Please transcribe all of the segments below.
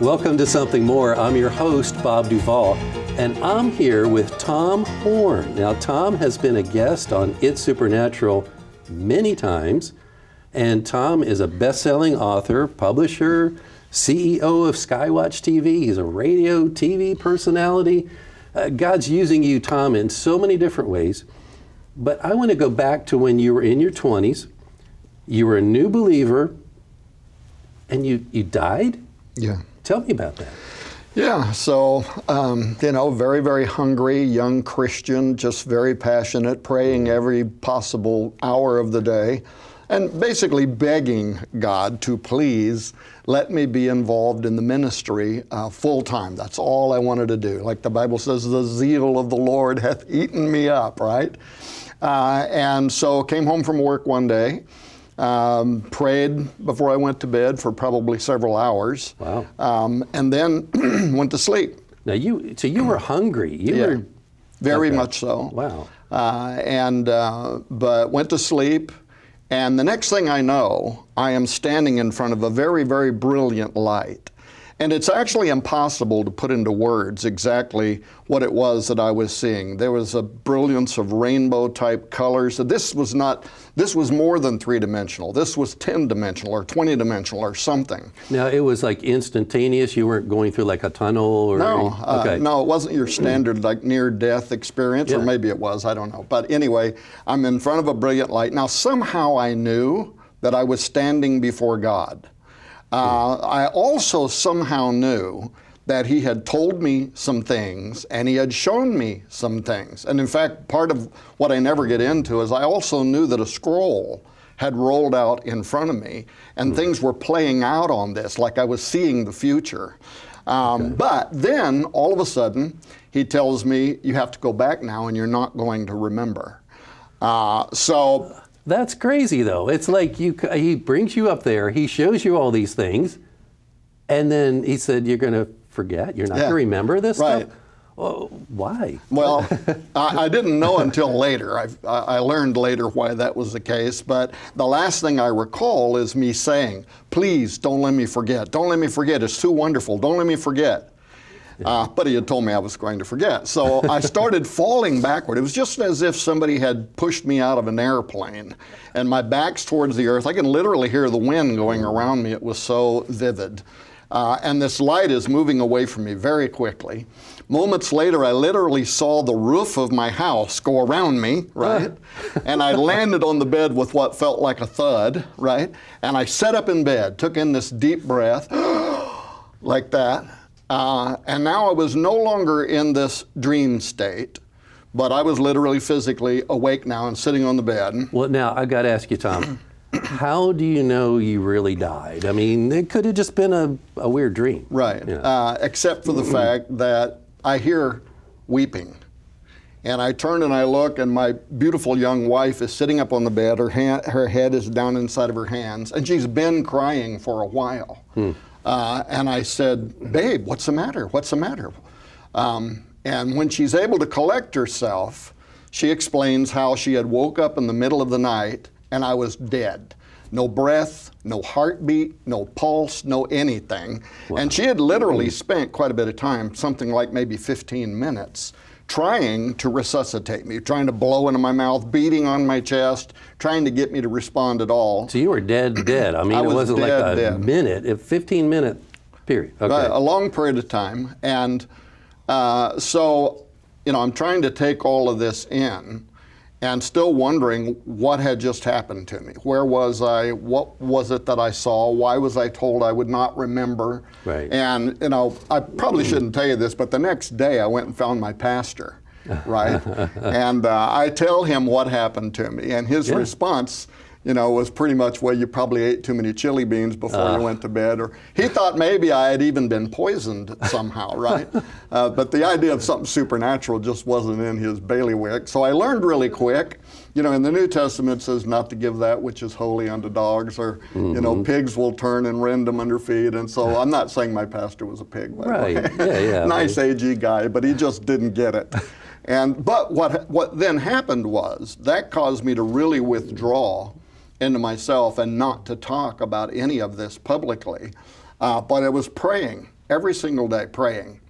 Welcome to Something More. I'm your host, Bob Duvall, and I'm here with Tom Horn. Now, Tom has been a guest on It's Supernatural many times, and Tom is a best-selling author, publisher, CEO of Skywatch TV. He's a radio, TV personality. God's using you, Tom, in so many different ways. But I want to go back to when you were in your 20s. You were a new believer, and you died? Yeah. Tell me about that. Yeah, so, very, very hungry, young Christian, just very passionate, praying every possible hour of the day, and basically begging God to please let me be involved in the ministry full time. That's all I wanted to do. Like the Bible says, the zeal of the Lord hath eaten me up, right? And so came home from work one day. Prayed before I went to bed for probably several hours. Wow. And then went to sleep. Now you were hungry. You were very much so. Wow. But went to sleep, and the next thing I know, I am standing in front of a very, very brilliant light. And it's actually impossible to put into words exactly what it was that I was seeing. There was a brilliance of rainbow-type colors. This was more than three-dimensional. This was 10-dimensional or 20-dimensional or something. Now, it was like instantaneous? You weren't going through like a tunnel? Or no, okay. No, it wasn't your standard like near-death experience, or maybe it was, I don't know. But anyway, I'm in front of a brilliant light. Now, somehow I knew that I was standing before God. I also somehow knew that he had told me some things and he had shown me some things. And in fact, part of what I never get into is I also knew that a scroll had rolled out in front of me and things were playing out on this, like I was seeing the future. But then all of a sudden he tells me, you have to go back now and you're not going to remember. That's crazy, though. It's like he brings you up there, he shows you all these things, and then he said, you're going to forget? You're not going to remember this stuff? Well, why? Well, I didn't know until later. I learned later why that was the case, but the last thing I recall is me saying, please, don't let me forget. Don't let me forget. It's too wonderful. Don't let me forget. But he had told me I was going to forget. So I started falling backward. It was just as if somebody had pushed me out of an airplane and my back's towards the earth. I can literally hear the wind going around me. It was so vivid. And this light is moving away from me very quickly. Moments later, I literally saw the roof of my house go around me, right? And I landed on the bed with what felt like a thud, right? And I sat up in bed, took in this deep breath, like that. And now I was no longer in this dream state, but I was literally physically awake now and sitting on the bed. Well, now I got to ask you, Tom, how do you know you really died? I mean, it could have just been a weird dream. Right, except for the fact that I hear weeping. And I turn and I look, and my beautiful young wife is sitting up on the bed. Her head is down inside of her hands, and she's been crying for a while. And I said, babe, what's the matter? What's the matter? And when she's able to collect herself, she explains how she had woke up in the middle of the night and I was dead. No breath, no heartbeat, no pulse, no anything. Wow. And she had literally spent quite a bit of time, something like maybe 15 minutes, trying to resuscitate me, trying to blow into my mouth, beating on my chest, trying to get me to respond at all. So you were dead. I mean, it wasn't like a minute, a 15-minute period. Okay. A long period of time. And so, I'm trying to take all of this in and still wondering what had just happened to me. Where was I? What was it that I saw? Why was I told I would not remember? Right. And, I probably shouldn't tell you this, but the next day I went and found my pastor, right? And I tell him what happened to me, and his response, was pretty much, well, you probably ate too many chili beans before you went to bed, or he thought maybe I had even been poisoned somehow, right? But the idea of something supernatural just wasn't in his bailiwick. So I learned really quick. In the New Testament it says not to give that which is holy unto dogs, or, pigs will turn and rend them under feet. And so I'm not saying my pastor was a pig, by the way. Nice AG guy, but he just didn't get it. But what then happened was that caused me to really withdraw into myself and not to talk about any of this publicly. But I was praying every single day, praying.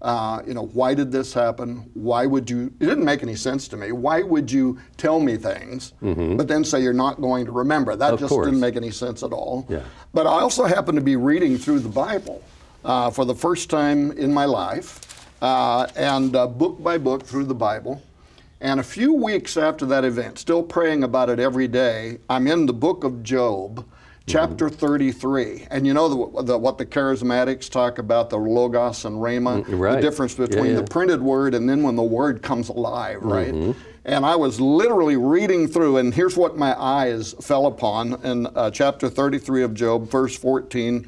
You know, why did this happen? Why would you, it didn't make any sense to me. Why would you tell me things, but then say you're not going to remember? That just didn't make any sense at all. Yeah. But I also happened to be reading through the Bible for the first time in my life, and book by book through the Bible. And a few weeks after that event, still praying about it every day, I'm in the book of Job, chapter 33. And you know what the charismatics talk about, the logos and rhema, the difference between the printed word and then when the word comes alive, right? And I was literally reading through, and here's what my eyes fell upon in chapter 33 of Job, verse 14.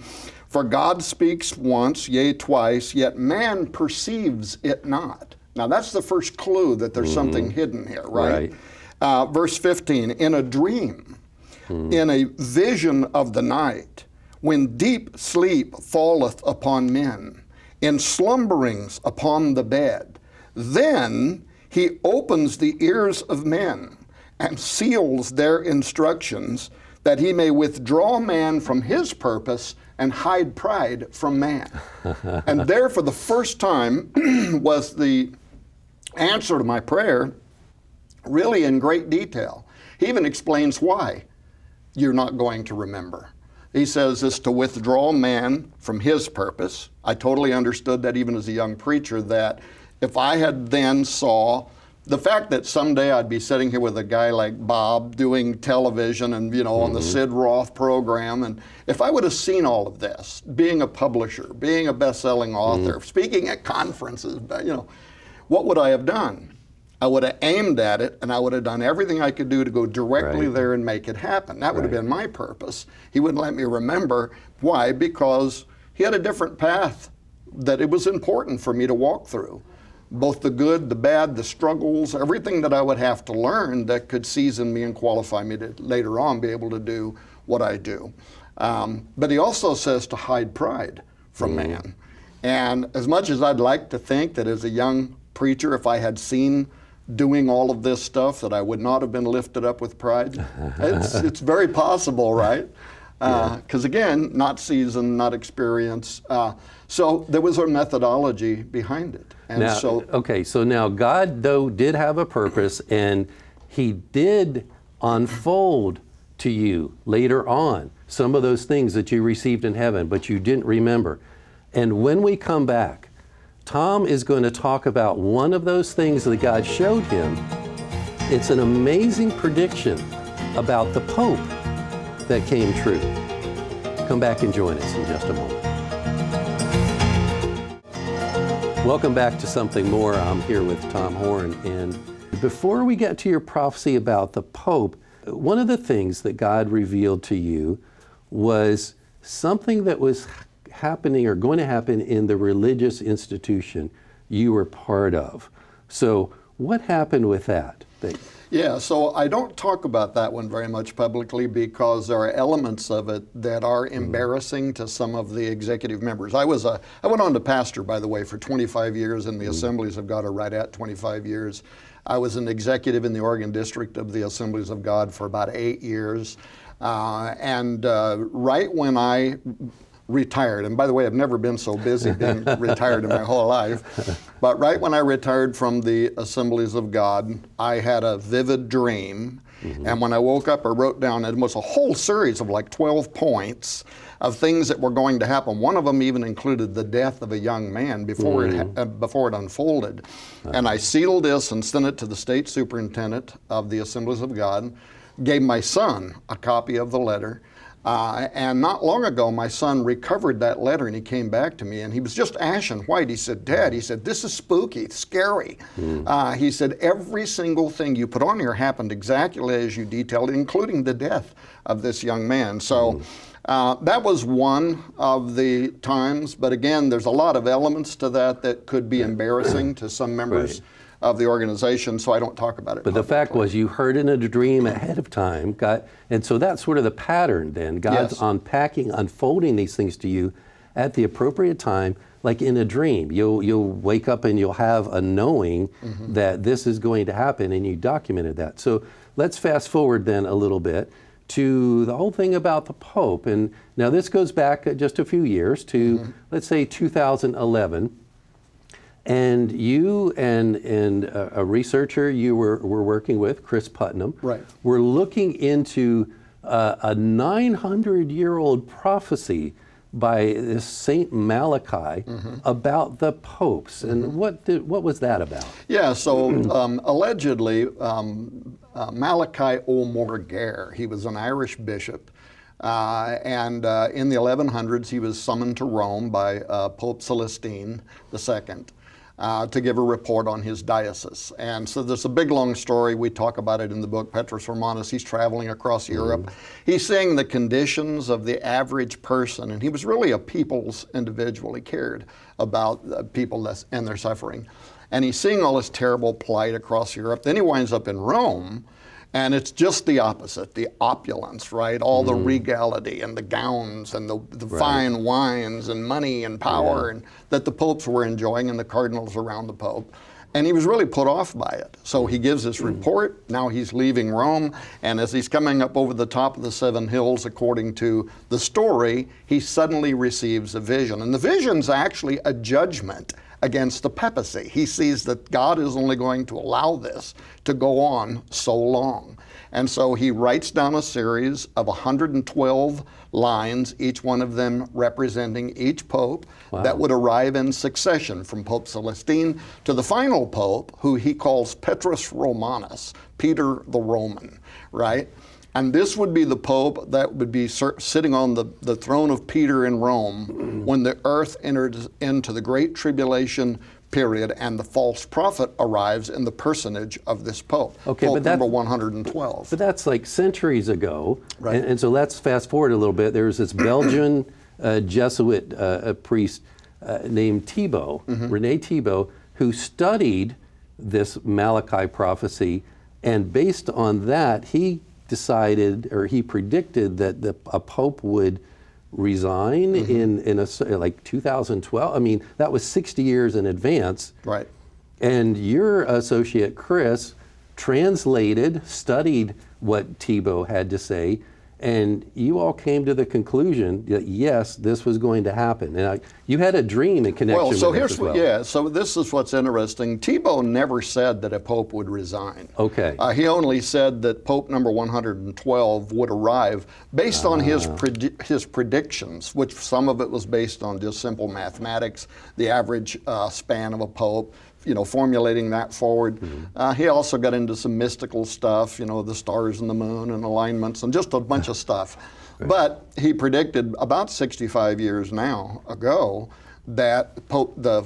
For God speaks once, yea, twice, yet man perceives it not. Now that's the first clue that there's something hidden here, right? Verse 15, in a dream, in a vision of the night, when deep sleep falleth upon men, in slumberings upon the bed, then he opens the ears of men and seals their instructions, that he may withdraw man from his purpose and hide pride from man. And there for the first time was the answer to my prayer, really in great detail. He even explains why you're not going to remember. He says it's to withdraw man from his purpose. I totally understood that even as a young preacher, that if I had then saw the fact that someday I'd be sitting here with a guy like Bob doing television and, you know, on the Sid Roth program, and if I would have seen all of this, being a publisher, being a best-selling author, speaking at conferences, you know, what would I have done? I would have aimed at it, and I would have done everything I could do to go directly there and make it happen. That would have been my purpose. He wouldn't let me remember. Why? Because he had a different path that it was important for me to walk through. Both the good, the bad, the struggles, everything that I would have to learn that could season me and qualify me to later on be able to do what I do. But he also says to hide pride from man. And as much as I'd like to think that as a young preacher, if I had seen doing all of this stuff, that I would not have been lifted up with pride, it's very possible, right? Because again, not seasoned, not experienced. So there was a methodology behind it. And now, so now God, though, did have a purpose, and he did unfold to you later on some of those things that you received in heaven, but you didn't remember. And when we come back, Tom is going to talk about one of those things that God showed him. It's an amazing prediction about the Pope that came true. Come back and join us in just a moment. Welcome back to Something More. I'm here with Tom Horn. And before we get to your prophecy about the Pope, one of the things that God revealed to you was something that was happening or going to happen in the religious institution you were part of. So what happened with that? Yeah, so I don't talk about that one very much publicly because there are elements of it that are embarrassing to some of the executive members. I went on to pastor, by the way, for 25 years in the Assemblies of God, or right at 25 years. I was an executive in the Oregon District of the Assemblies of God for about 8 years. Right when I retired, and by the way, I've never been so busy being retired in my whole life, but right when I retired from the Assemblies of God, I had a vivid dream, and when I woke up, I wrote down, it was a whole series of like 12 points of things that were going to happen. One of them even included the death of a young man before it unfolded. And I sealed this and sent it to the state superintendent of the Assemblies of God, gave my son a copy of the letter. And not long ago, my son recovered that letter, and he came back to me, and he was just ashen white. He said, "Dad," he said, "this is spooky, it's scary." He said, "Every single thing you put on here happened exactly as you detailed, including the death of this young man." So that was one of the times, but again, there's a lot of elements to that that could be embarrassing to some members of the organization, so I don't talk about it But publicly. the fact was you heard in a dream ahead of time, and so that's sort of the pattern then. God's unpacking, unfolding these things to you at the appropriate time, like in a dream. You'll wake up and you'll have a knowing that this is going to happen, and you documented that. So let's fast forward then a little bit. to the whole thing about the Pope. And now this goes back just a few years to, let's say, 2011. And you and a researcher you were working with, Chris Putnam, were looking into a 900-year-old prophecy by this Saint Malachi about the popes. And what was that about? Yeah, so allegedly, Malachi O'Morgair, he was an Irish bishop, and in the 1100s he was summoned to Rome by Pope Celestine II. To give a report on his diocese. And so there's a big long story. We talk about it in the book, Petrus Romanus. He's traveling across Europe. He's seeing the conditions of the average person, and he was really a people's individual. He cared about people and their suffering. And he's seeing all this terrible plight across Europe. Then he winds up in Rome, and it's just the opposite, the opulence, right? All the regality and the gowns and the fine wines and money and power and that the popes were enjoying and the cardinals around the Pope. And he was really put off by it. So he gives this report. Now he's leaving Rome, and as he's coming up over the top of the 7 hills, according to the story, he suddenly receives a vision. And the vision's actually a judgment against the papacy. He sees that God is only going to allow this to go on so long. And so he writes down a series of 112 lines, each one of them representing each pope that would arrive in succession from Pope Celestine to the final pope, who he calls Petrus Romanus, Peter the Roman, right? And this would be the pope that would be sitting on the throne of Peter in Rome when the earth enters into the Great Tribulation period and the false prophet arrives in the personage of this pope, Pope number 112. But that's like centuries ago. And so let's fast forward a little bit. There's this Belgian Jesuit priest named Thibault, René Thibault, who studied this Malachi prophecy, and based on that, he decided, or he predicted, that a pope would resign in like 2012. I mean, that was 60 years in advance. Right. And your associate, Chris, translated, studied what Thibault had to say, and you all came to the conclusion that yes, this was going to happen. And you had a dream in connection with this as well. So this is what's interesting. Thibault never said that a pope would resign. Okay. He only said that Pope number 112 would arrive based on his predictions, which some of it was based on just simple mathematics, the average span of a pope, you know, formulating that forward. He also got into some mystical stuff, you know, the stars and the moon and alignments and just a bunch of stuff. But he predicted about 65 years now ago that the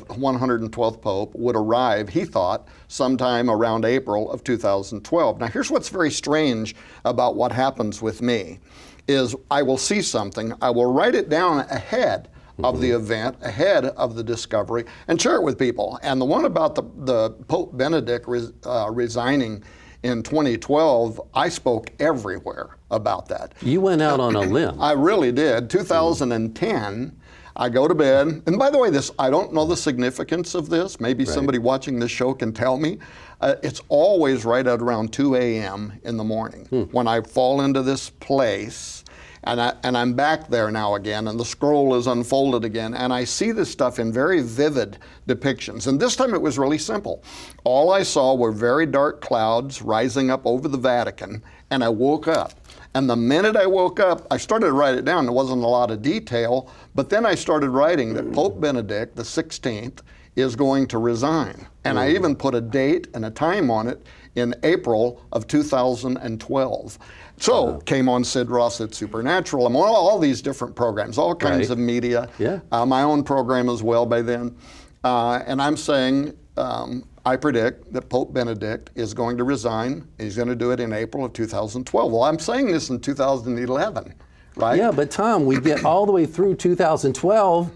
112th Pope would arrive, he thought, sometime around April of 2012. Now here's what's very strange about what happens with me, is I will see something, I will write it down ahead of the event, ahead of the discovery, and share it with people. And the one about the Pope Benedict resigning in 2012, I spoke everywhere about that. You went out on a limb. I really did. 2010, I go to bed, and by the way, I don't know the significance of this. Maybe somebody watching this show can tell me. It's always right at around 2 a.m. in the morning when I fall into this place. And I'm back there now again, and the scroll is unfolded again, and I see this stuff in very vivid depictions. And this time it was really simple. All I saw were very dark clouds rising up over the Vatican, and I woke up. And the minute I woke up, I started to write it down. There wasn't a lot of detail, but then I started writing that Pope Benedict the 16th is going to resign. And I even put a date and a time on it in April of 2012. So came on Sid Ross at Supernatural. I'm on all these different programs, all kinds of media. My own program as well by then. And I'm saying, I predict that Pope Benedict is going to resign. He's going to do it in April of 2012. Well, I'm saying this in 2011, right? Yeah, but Tom, we get all the way through 2012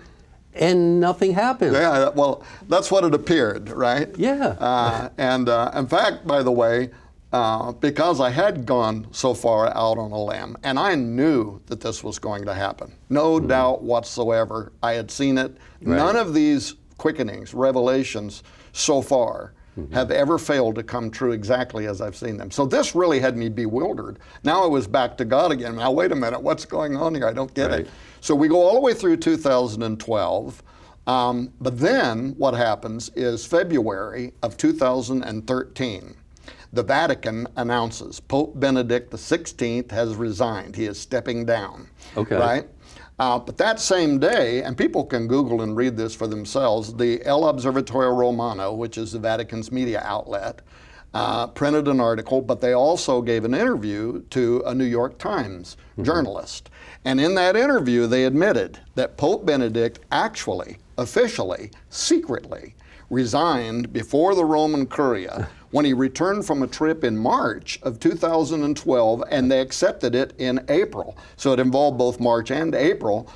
and nothing happens. Yeah, well, that's what it appeared, right? Yeah. And in fact, by the way, because I had gone so far out on a limb, and I knew that this was going to happen. No doubt whatsoever. I had seen it. None of these quickenings, revelations so far have ever failed to come true exactly as I've seen them. So this really had me bewildered. Now I was back to God again. Now wait a minute, what's going on here? I don't get it. So we go all the way through 2012. But then what happens is February of 2013, the Vatican announces Pope Benedict XVI has resigned. He is stepping down. Okay. Right? But that same day, and people can Google and read this for themselves, the El Observatorio Romano, which is the Vatican's media outlet, printed an article, but they also gave an interview to a New York Times journalist. And in that interview, they admitted that Pope Benedict actually, officially, secretly resigned before the Roman Curia when he returned from a trip in March of 2012, and they accepted it in April. So it involved both March and April.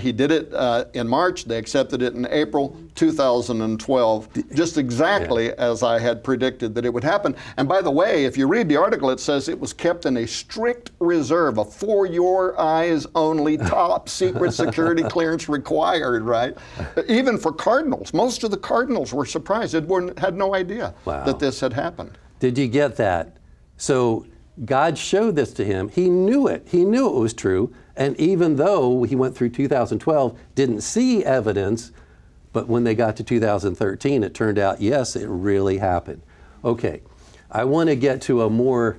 He did it in March, they accepted it in April 2012, just exactly as I had predicted that it would happen. And by the way, if you read the article, it says it was kept in a strict reserve, a for your eyes only, top secret security clearance required, right? Even for cardinals. Most of the cardinals were surprised. They had no idea that this had happened. Did you get that? So God showed this to him. He knew it. He knew it was true. And even though he went through 2012, didn't see evidence, but when they got to 2013, it turned out, yes, it really happened. Okay, I want to get to a more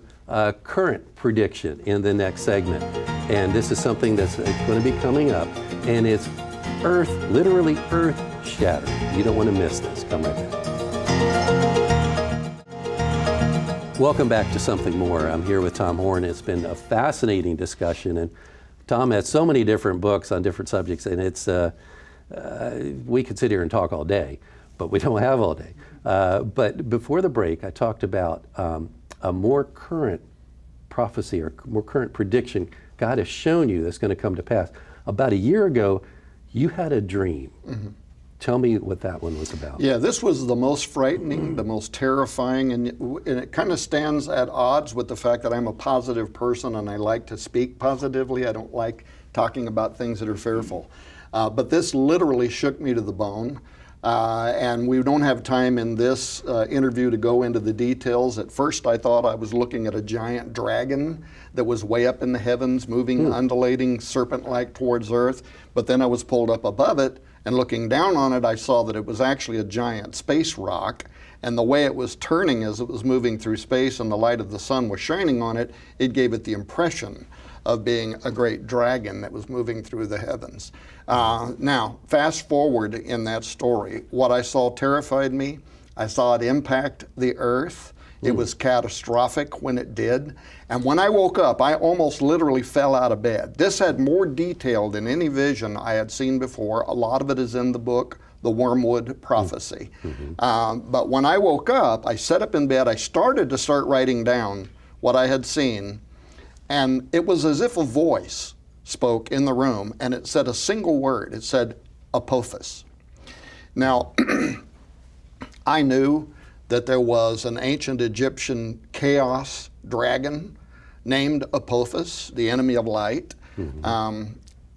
current prediction in the next segment. And this is something that's going to be coming up. And it's earth, literally earth shattering. You don't want to miss this. Come right back. Welcome back to Something More. I'm here with Tom Horn. It's been a fascinating discussion, and Tom has so many different books on different subjects, and it's we could sit here and talk all day, but we don't have all day. But before the break, I talked about a more current prophecy or more current prediction God has shown you that's going to come to pass. About a year ago, you had a dream. Tell me what that one was about. Yeah, this was the most frightening, the most terrifying, and it kind of stands at odds with the fact that I'm a positive person and I like to speak positively. I don't like talking about things that are fearful. But this literally shook me to the bone. And we don't have time in this interview to go into the details. At first I thought I was looking at a giant dragon that was way up in the heavens, moving, undulating, serpent-like towards Earth. But then I was pulled up above it, and looking down on it, I saw that it was actually a giant space rock. And the way it was turning as it was moving through space and the light of the sun was shining on it, it gave it the impression of being a great dragon that was moving through the heavens. Now, fast forward in that story, what I saw terrified me. I saw it impact the earth. It was catastrophic when it did. And when I woke up, I almost literally fell out of bed. This had more detail than any vision I had seen before. A lot of it is in the book, The Wormwood Prophecy. But when I woke up, I sat up in bed, I started to start writing down what I had seen, and it was as if a voice spoke in the room, and it said a single word. It said, Apophis. Now, I knew that there was an ancient Egyptian chaos dragon named Apophis, the enemy of light. I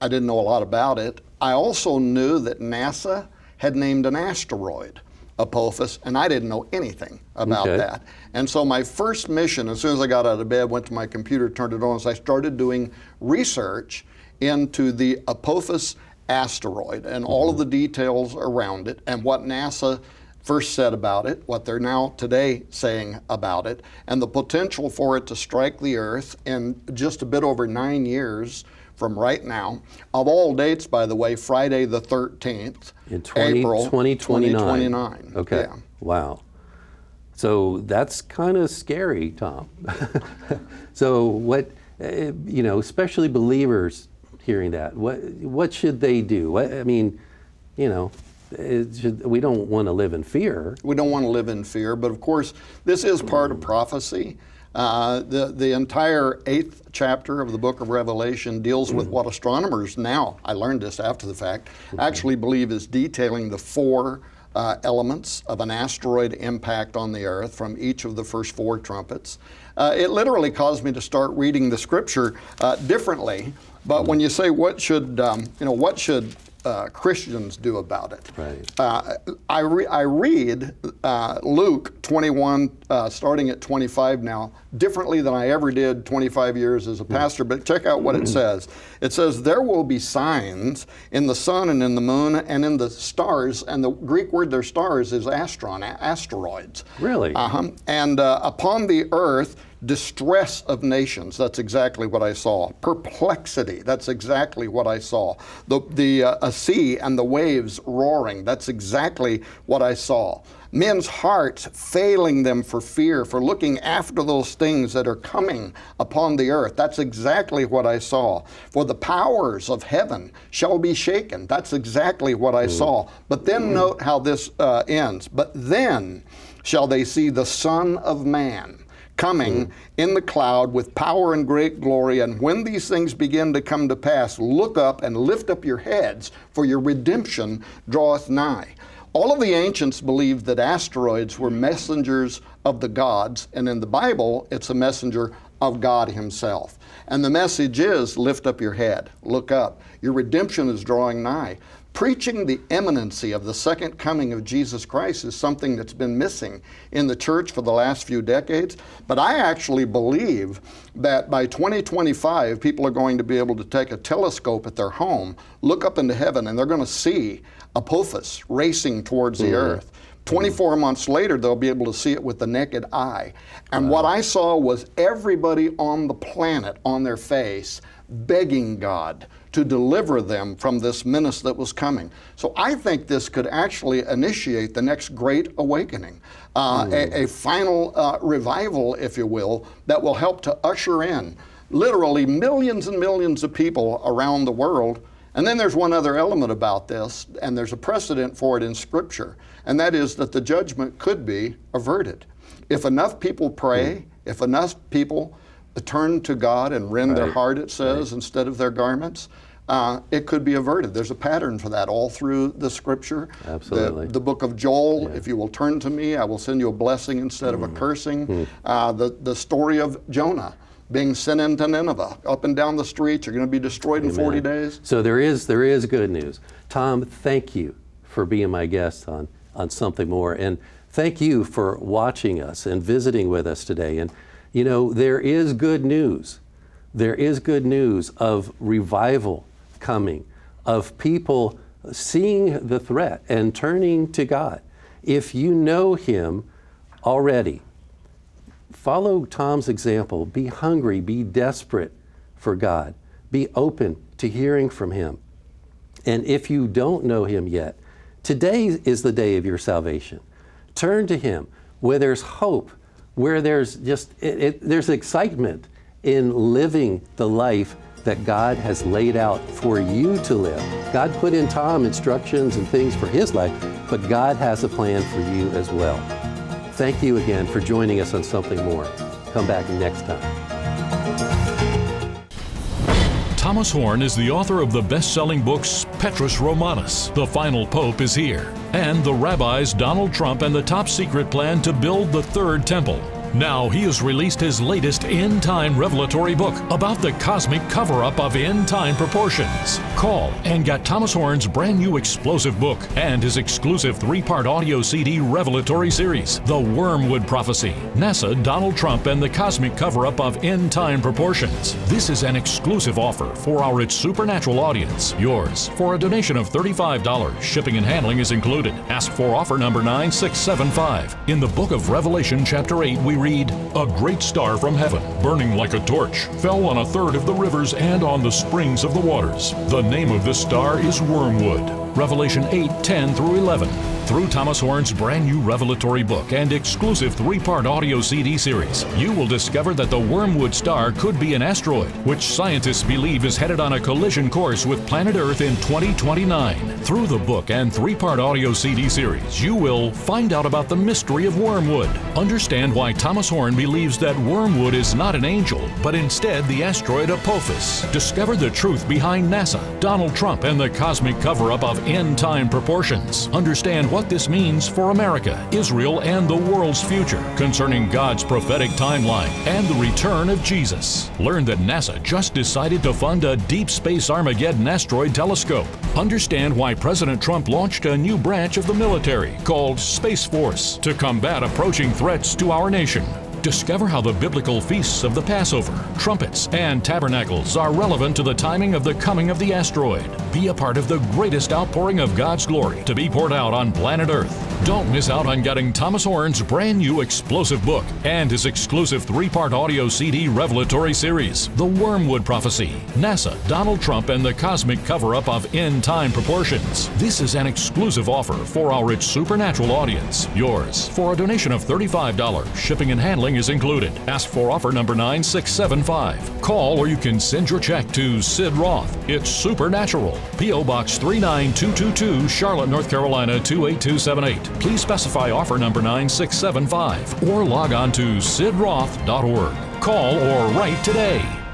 didn't know a lot about it. I also knew that NASA had named an asteroid Apophis, and I didn't know anything about that. And so my first mission, as soon as I got out of bed, went to my computer, turned it on, so I started doing research into the Apophis asteroid and all of the details around it and what NASA first said about it, what they're now today saying about it, and the potential for it to strike the Earth in just a bit over 9 years from right now. Of all dates, by the way, Friday the 13th, in April 2029. Okay, yeah. Wow. So that's kind of scary, Tom. So what, you know, especially believers hearing that, what should they do? I mean, you know, we don't want to live in fear. We don't want to live in fear, but of course, this is part of prophecy. The entire 8th chapter of the book of Revelation deals with what astronomers now, I learned this after the fact, actually believe is detailing the 4 elements of an asteroid impact on the Earth from each of the first 4 trumpets. It literally caused me to start reading the scripture differently. But when you say what should Christians do about it. Right. I read Luke 21, starting at 25 now, differently than I ever did 25 years as a pastor, but check out what it says. It says, there will be signs in the sun and in the moon and in the stars, and the Greek word their stars is asteroids. Really? And upon the earth, distress of nations. That's exactly what I saw. Perplexity. That's exactly what I saw. The sea and the waves roaring. That's exactly what I saw. Men's hearts failing them for fear, for looking after those things that are coming upon the earth. That's exactly what I saw. For the powers of heaven shall be shaken. That's exactly what I saw. But then note how this ends. But then shall they see the Son of Man coming in the cloud with power and great glory. And when these things begin to come to pass, look up and lift up your heads, for your redemption draweth nigh. All of the ancients believed that asteroids were messengers of the gods, and in the Bible, it's a messenger of God himself. And the message is, lift up your head, look up. Your redemption is drawing nigh. Preaching the imminency of the second coming of Jesus Christ is something that's been missing in the church for the last few decades. But I actually believe that by 2025, people are going to be able to take a telescope at their home, look up into heaven, and they're going to see Apophis racing towards the earth. 24 months later, they'll be able to see it with the naked eye. And what I saw was everybody on the planet on their face begging God to deliver them from this menace that was coming. So I think this could actually initiate the next great awakening, a final revival, if you will, that will help to usher in literally millions and millions of people around the world. And then there's one other element about this, and there's a precedent for it in Scripture, and that is that the judgment could be averted. If enough people pray, if enough people turn to God and rend their heart, it says, instead of their garments, it could be averted. There's a pattern for that all through the Scripture. Absolutely. The book of Joel, if you will turn to me, I will send you a blessing instead of a cursing. The story of Jonah being sent into Nineveh, up and down the streets, you're going to be destroyed in 40 days. So there is good news. Tom, thank you for being my guest on Something More, and thank you for watching us and visiting with us today. And you know, there is good news. There is good news of revival coming, of people seeing the threat and turning to God. If you know Him already, follow Tom's example. Be hungry, be desperate for God. Be open to hearing from Him. And if you don't know Him yet, today is the day of your salvation. Turn to Him where there's hope, where there's just, there's excitement in living the life that God has laid out for you to live. God put in Tom instructions and things for his life, but God has a plan for you as well. Thank you again for joining us on Something More. Come back next time. Thomas Horn is the author of the best-selling books Petrus Romanus, The Final Pope is Here, and The Rabbis, Donald Trump, and the Top Secret Plan to Build the Third Temple. Now he has released his latest end-time revelatory book about the cosmic cover-up of end-time proportions. Call and get Thomas Horn's brand new explosive book and his exclusive 3-part audio CD revelatory series, The Wormwood Prophecy, NASA, Donald Trump, and the cosmic cover-up of end-time proportions. This is an exclusive offer for our It's Supernatural audience. Yours for a donation of $35. Shipping and handling is included. Ask for offer number 9675. In the book of Revelation, chapter 8, we read, "A great star from heaven, burning like a torch, fell on a third of the rivers and on the springs of the waters. The name of this star is Wormwood." Revelation 8:10 through 11. Through Thomas Horn's brand new revelatory book and exclusive 3-part audio CD series, you will discover that the Wormwood star could be an asteroid, which scientists believe is headed on a collision course with planet Earth in 2029. Through the book and 3-part audio CD series, you will find out about the mystery of Wormwood, understand why Thomas Horn believes that Wormwood is not an angel, but instead the asteroid Apophis, discover the truth behind NASA, Donald Trump, and the cosmic cover-up of end-time proportions, understand what this means for America, Israel, and the world's future concerning God's prophetic timeline and the return of Jesus. Learn that NASA just decided to fund a Deep Space Armageddon asteroid telescope. Understand why President Trump launched a new branch of the military called Space Force to combat approaching threats to our nation. Discover how the biblical feasts of the Passover, trumpets, and tabernacles are relevant to the timing of the coming of the asteroid. Be a part of the greatest outpouring of God's glory to be poured out on planet Earth. Don't miss out on getting Thomas Horn's brand new explosive book and his exclusive 3-part audio CD revelatory series, The Wormwood Prophecy, NASA, Donald Trump, and the Cosmic Cover-Up of End-Time Proportions. This is an exclusive offer for our rich supernatural audience. Yours for a donation of $35. Shipping and handling is included. Ask for offer number 9675. Call or you can send your check to Sid Roth. It's Supernatural. P.O. Box 39222, Charlotte, North Carolina 28278. Please specify offer number 9675 or log on to sidroth.org. Call or write today.